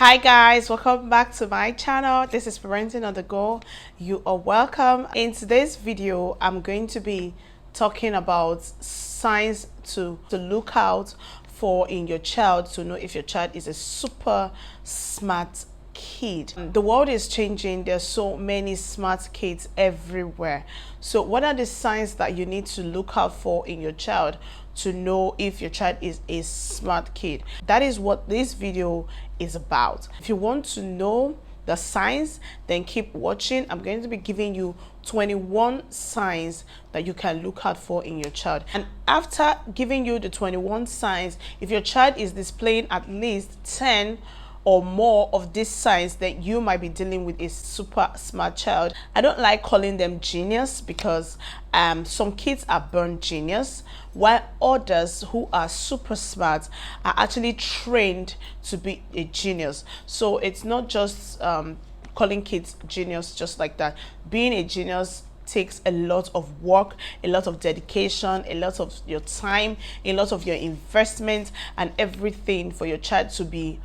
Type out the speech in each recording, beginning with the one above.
Hi guys, welcome back to my channel. This is Parenting on the Go. You are welcome. In today's video, I'm going to be talking about signs to look out for in your child to know if your child is a super smart kid. The world is changing. There's so many smart kids everywhere. So what are the signs that you need to look out for in your child to know if your child is a smart kid? That is what this video is about. If you want to know the signs, then keep watching. I'm going to be giving you 21 signs that you can look out for in your child. And after giving you the 21 signs, if your child is displaying at least 10 or more of these signs, that you might be dealing with a super smart child. I don't like calling them genius because some kids are born genius, while others who are super smart are actually trained to be a genius. So it's not just calling kids genius just like that. Being a genius takes a lot of work, a lot of dedication, a lot of your time, a lot of your investment and everything for your child to be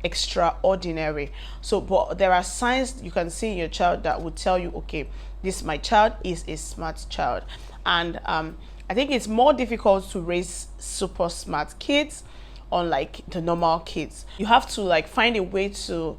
extraordinary. So but there are signs you can see in your child that would tell you, okay, this my child is a smart child. And I think it's more difficult to raise super smart kids unlike the normal kids. You have to like find a way to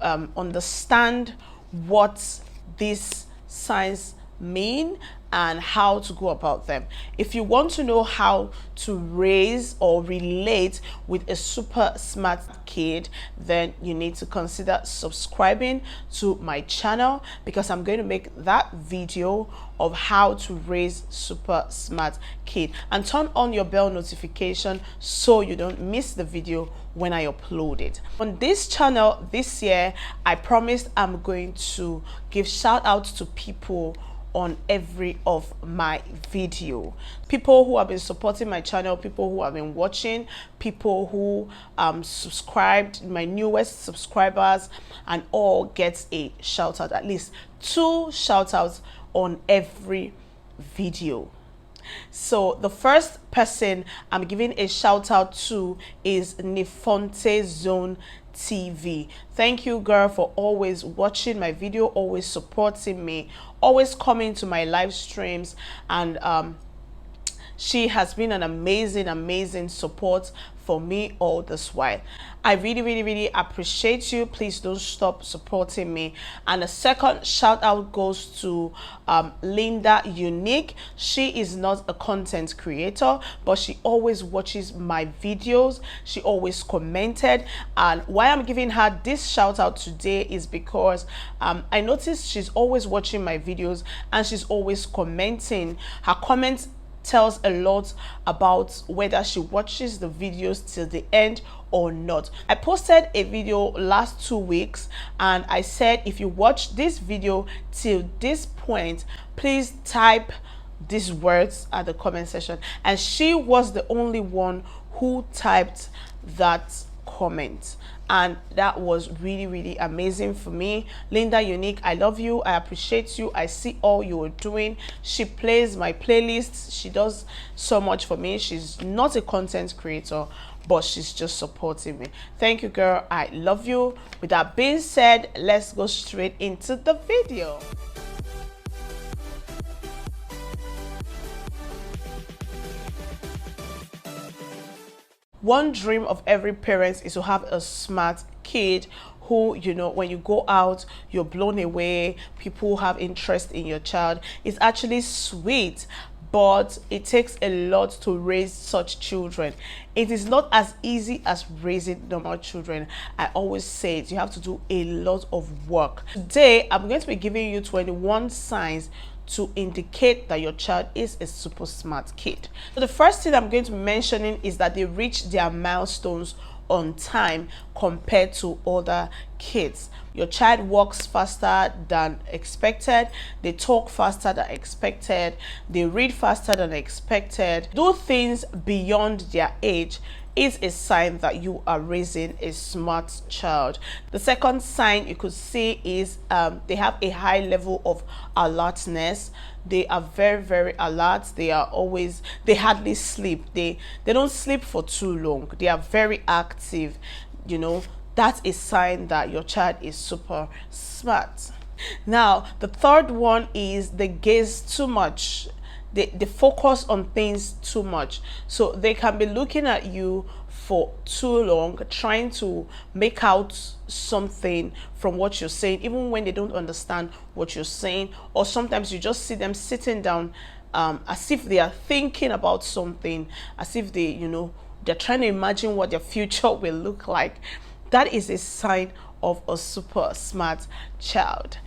understand what these signs mean and how to go about them. If you want to know how to raise or relate with a super smart kid, then you need to consider subscribing to my channel, because I'm going to make that video of how to raise super smart kid. And turn on your bell notification so you don't miss the video when I upload it. On this channel this year, I promised I'm going to give shout outs to people on every of my video. People who have been supporting my channel, people who have been watching, people who subscribed, my newest subscribers, and all gets a shout out, at least 2 shout outs on every video. So the first person I'm giving a shout out to is Nifonte Zone TV. Thank you, girl, for always watching my video, always supporting me, always coming to my live streams, and she has been an amazing support for me all this while. I really appreciate you. Please don't stop supporting me. And the second shout out goes to Linda Unique. She is not a content creator, but she always watches my videos. She always commented, and why I'm giving her this shout out today is because I noticed she's always watching my videos and she's always commenting. Her comments tells a lot about whether she watches the videos till the end or not. I posted a video last 2 weeks and I said, if you watch this video till this point, please type these words at the comment section, and she was the only one who typed that comment, and that was really amazing for me. Linda Unique, I love you, I appreciate you, I see all you are doing. She plays my playlists, she does so much for me. She's not a content creator, but she's just supporting me. Thank you, girl, I love you. With that being said, let's go straight into the video. One dream of every parent is to have a smart kid who, you know, when you go out, you're blown away, people have interest in your child. It's actually sweet, but it takes a lot to raise such children. It is not as easy as raising normal children. I always say it, you have to do a lot of work. Today, I'm going to be giving you 21 signs to indicate that your child is a super smart kid. So the first thing I'm going to be mentioning is that they reach their milestones on time compared to other kids. Your child walks faster than expected, they talk faster than expected, they read faster than expected, do things beyond their age. Is a sign that you are raising a smart child. The second sign you could see is they have a high level of alertness. They are very alert. They hardly sleep. They don't sleep for too long. They are very active, you know. that's a sign that your child is super smart. Now, the third one is they gaze too much. They focus on things too much. So they can be looking at you for too long, trying to make out something from what you're saying, even when they don't understand what you're saying. Or sometimes you just see them sitting down as if they are thinking about something, as if they, they're trying to imagine what their future will look like. That is a sign of a super smart child.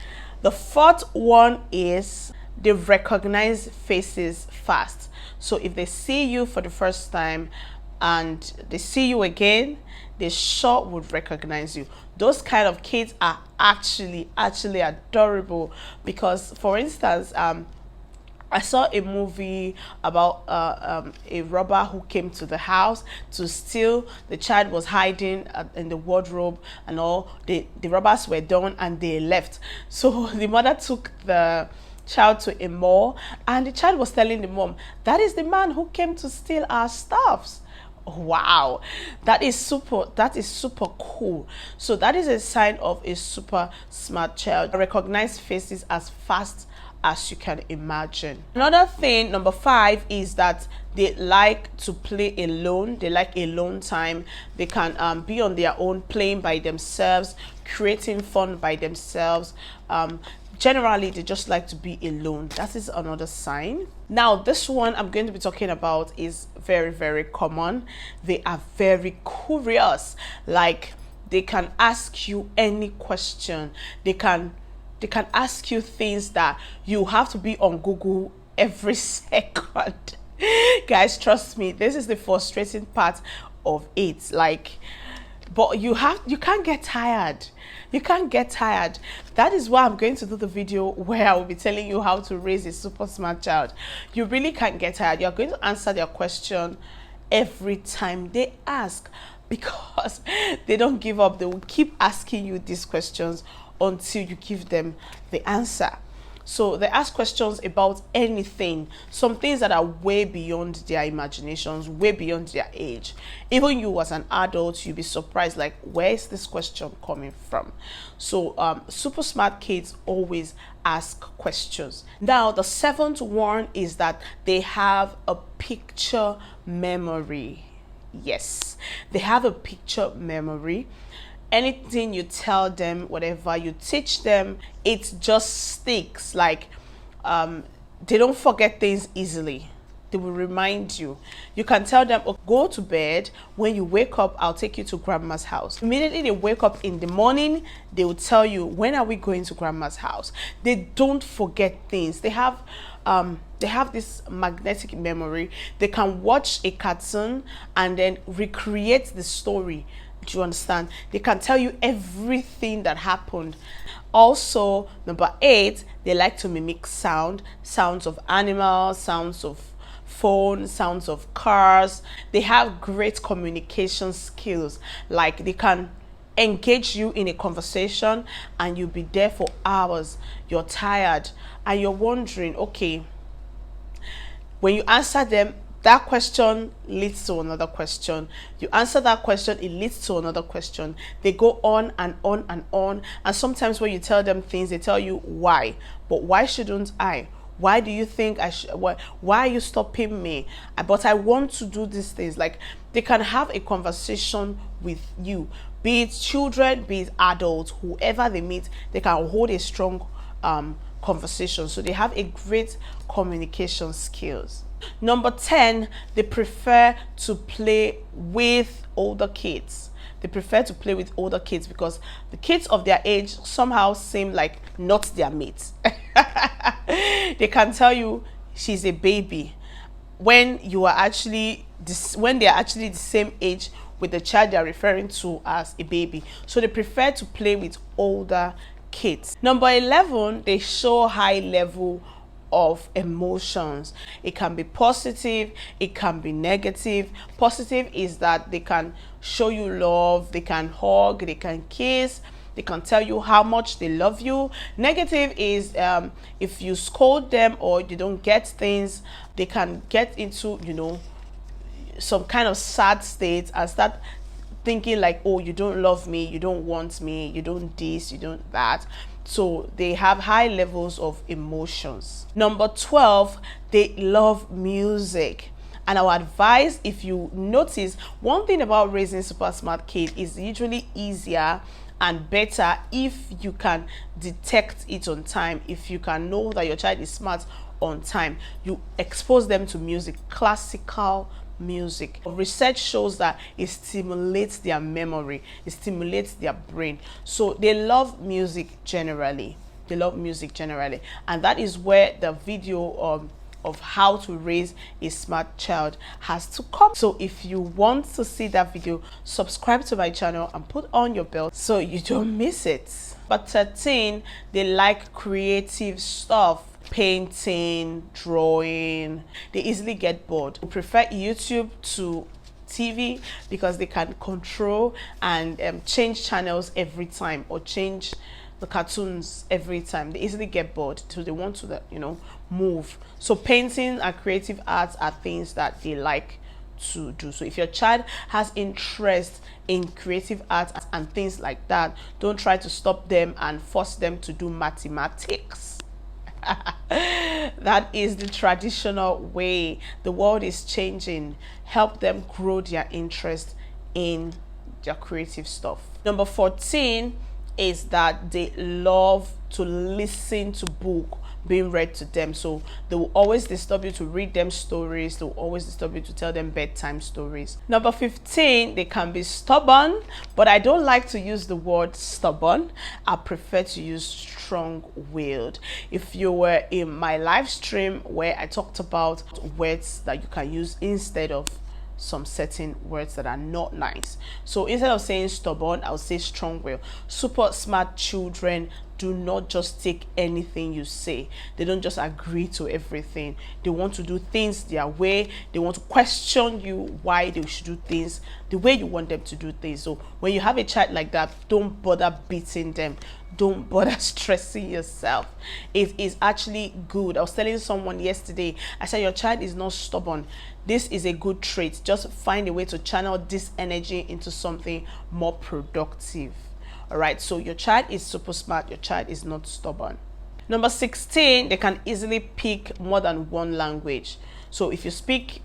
The fourth one is they recognize faces fast. So if they see you for the first time and they see you again, they sure would recognize you. Those kind of kids are actually adorable, because for instance, I saw a movie about a robber who came to the house to steal. The child was hiding in the wardrobe and all. The robbers were done and they left. So the mother took the child to a mall, and the child was telling the mom, that is the man who came to steal our stuffs. Wow, that is super cool. So that is a sign of a super smart child. Recognize faces as fast as you can imagine. Another thing, number 5, is that they like to play alone. They like alone time. They can be on their own, playing by themselves, creating fun by themselves. Generally, they just like to be alone. That is another sign. Now, this one I'm going to be talking about is very common. They are very curious. Like, they can ask you any question. They can ask you things that you have to be on Google every second. Guys, trust me, this is the frustrating part of it. Like, but you can't get tired. You can't get tired. That is why I'm going to do the video where I will be telling you how to raise a super smart child. You really can't get tired. You're going to answer their question every time they ask, because they don't give up. They will keep asking you these questions until you give them the answer. So they ask questions about anything, some things that are way beyond their imaginations, way beyond their age. Even you as an adult, you'll be surprised, like, where is this question coming from? So super smart kids always ask questions. Now, the 7th one is that they have a picture memory. Yes, they have a picture memory. Anything you tell them, whatever you teach them, it just sticks. Like, they don't forget things easily. They will remind you. You can tell them, oh, go to bed. When you wake up, I'll take you to grandma's house. Immediately they wake up in the morning, they will tell you, when are we going to grandma's house? They don't forget things. They have this magnetic memory. They can watch a cartoon and then recreate the story. Do you understand? They can tell you everything that happened. Also, number 8, they like to mimic sounds of animals, sounds of phone, sounds of cars. They have great communication skills. Like, they can engage you in a conversation and you'll be there for hours. You're tired and you're wondering, okay, when you answer them, that question leads to another question. You answer that question, it leads to another question. They go on and on and on. And sometimes when you tell them things, they tell you why. But why shouldn't I? Why do you think I should? Why are you stopping me? But I want to do these things. Like, they can have a conversation with you. Be it children, be it adults, whoever they meet, they can hold a strong conversation. So they have a great communication skills. Number 10, they prefer to play with older kids. They prefer to play with older kids because the kids of their age somehow seem like not their mates. They can tell you she's a baby when you are actually when they are actually the same age with the child they are referring to as a baby. So they prefer to play with older kids. Number 11, they show high level of emotions. It can be positive, it can be negative. Positive is that they can show you love, they can hug, they can kiss, they can tell you how much they love you. Negative is if you scold them or you don't get things, they can get into, some kind of sad state and start thinking like, oh, you don't love me, you don't want me, you don't this, you don't that. So they have high levels of emotions. Number 12, they love music. And I would advise, if you notice, one thing about raising super smart kids is usually easier and better if you can detect it on time. If you can know that your child is smart on time, you expose them to music, classical music. Research shows that it stimulates their memory, it stimulates their brain. So they love music generally. They love music generally. And that is where the video of how to raise a smart child has to come. So if you want to see that video, subscribe to my channel and put on your bell so you don't miss it. But 13, they like creative stuff, painting, drawing. They easily get bored. They prefer YouTube to TV because they can control and change channels every time, or change the cartoons every time. They easily get bored, so they want to, move. So painting and creative arts are things that they like to do. So if your child has interest in creative arts and things like that, don't try to stop them and force them to do mathematics. That is the traditional way. The world is changing. Help them grow their interest in their creative stuff. Number 14 is that they love to listen to book being read to them. So they will always disturb you to read them stories. They will always disturb you to tell them bedtime stories. Number 15, they can be stubborn, but I don't like to use the word stubborn. I prefer to use strong-willed. If you were in my live stream where I talked about words that you can use instead of some certain words that are not nice, so instead of saying stubborn, I'll say strong-willed. Super smart children do not just take anything you say. They don't just agree to everything. They want to do things their way. They want to question you why they should do things the way you want them to do things. So when you have a child like that, don't bother beating them. Don't bother stressing yourself. It is actually good. I was telling someone yesterday, I said, your child is not stubborn. This is a good trait. Just find a way to channel this energy into something more productive. All right, so your child is super smart. Your child is not stubborn. Number 16, they can easily pick more than one language. So if you speak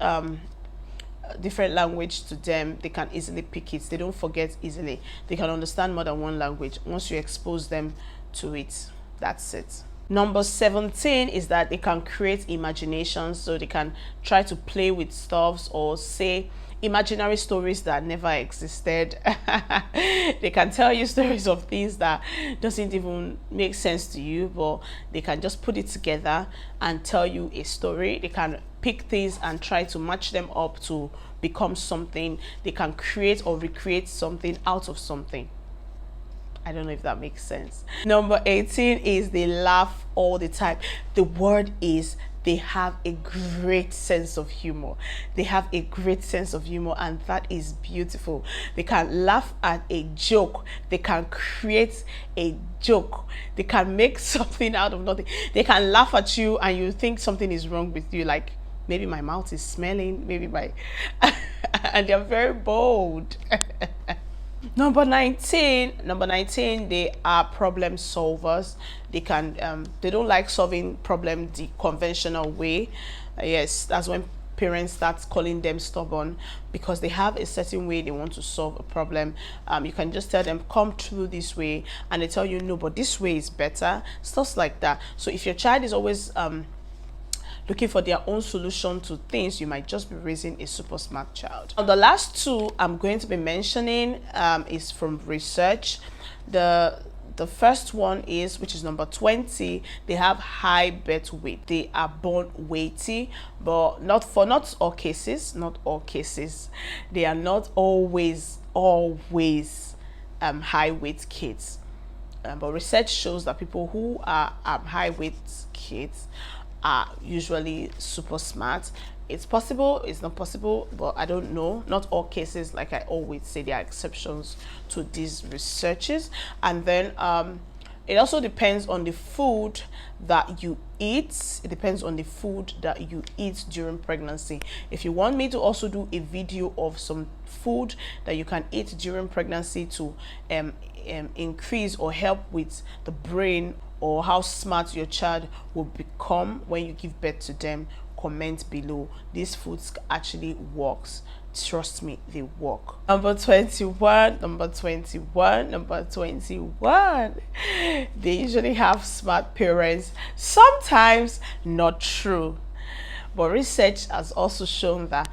different language to them, they can easily pick it. They don't forget easily. They can understand more than one language. Once you expose them to it, that's it. Number 17 is that they can create imaginations. So they can try to play with stuffs or say imaginary stories that never existed. They can tell you stories of things that doesn't even make sense to you, but they can just put it together and tell you a story. They can pick things and try to match them up to become something. They can create or recreate something out of something. I don't know if that makes sense. Number 18 is they laugh all the time. The word is they have a great sense of humor. They have a great sense of humor, and that is beautiful. They can laugh at a joke. They can create a joke. They can make something out of nothing. They can laugh at you and you think something is wrong with you, like maybe my mouth is smelling, maybe my and they're very bold. Number 19, they are problem solvers. They can they don't like solving problem the conventional way. Yes, that's when parents start calling them stubborn, because they have a certain way they want to solve a problem. You can just tell them, come through this way, and they tell you, no, but this way is better, stuff like that. So if your child is always looking for their own solution to things, you might just be raising a super smart child. Now, the last two I'm going to be mentioning is from research. The first one is, which is number 20, they have high birth weight. They are born weighty, but not all cases. They are not always high weight kids. But research shows that people who are high weight kids are usually super smart. It's possible, it's not possible, but I don't know. Not all cases, like I always say, there are exceptions to these researches. And then It also depends on the food that you eat. It depends on the food that you eat during pregnancy. If you want me to also do a video of some food that you can eat during pregnancy to increase or help with the brain, or how smart your child will become when you give birth to them, comment below. These foods actually works. Trust me, they work. Number 21. They usually have smart parents. Sometimes not true, but research has also shown that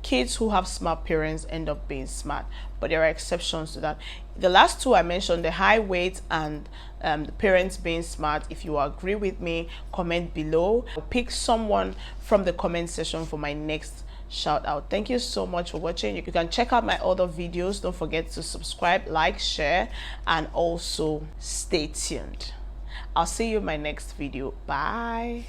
kids who have smart parents end up being smart, but there are exceptions to that. The last two I mentioned, the high weight and the parents being smart, if you agree with me, comment below. I'll pick someone from the comment section for my next shout out. Thank you so much for watching. You can check out my other videos. Don't forget to subscribe, like, share, and also stay tuned. I'll see you in my next video. Bye.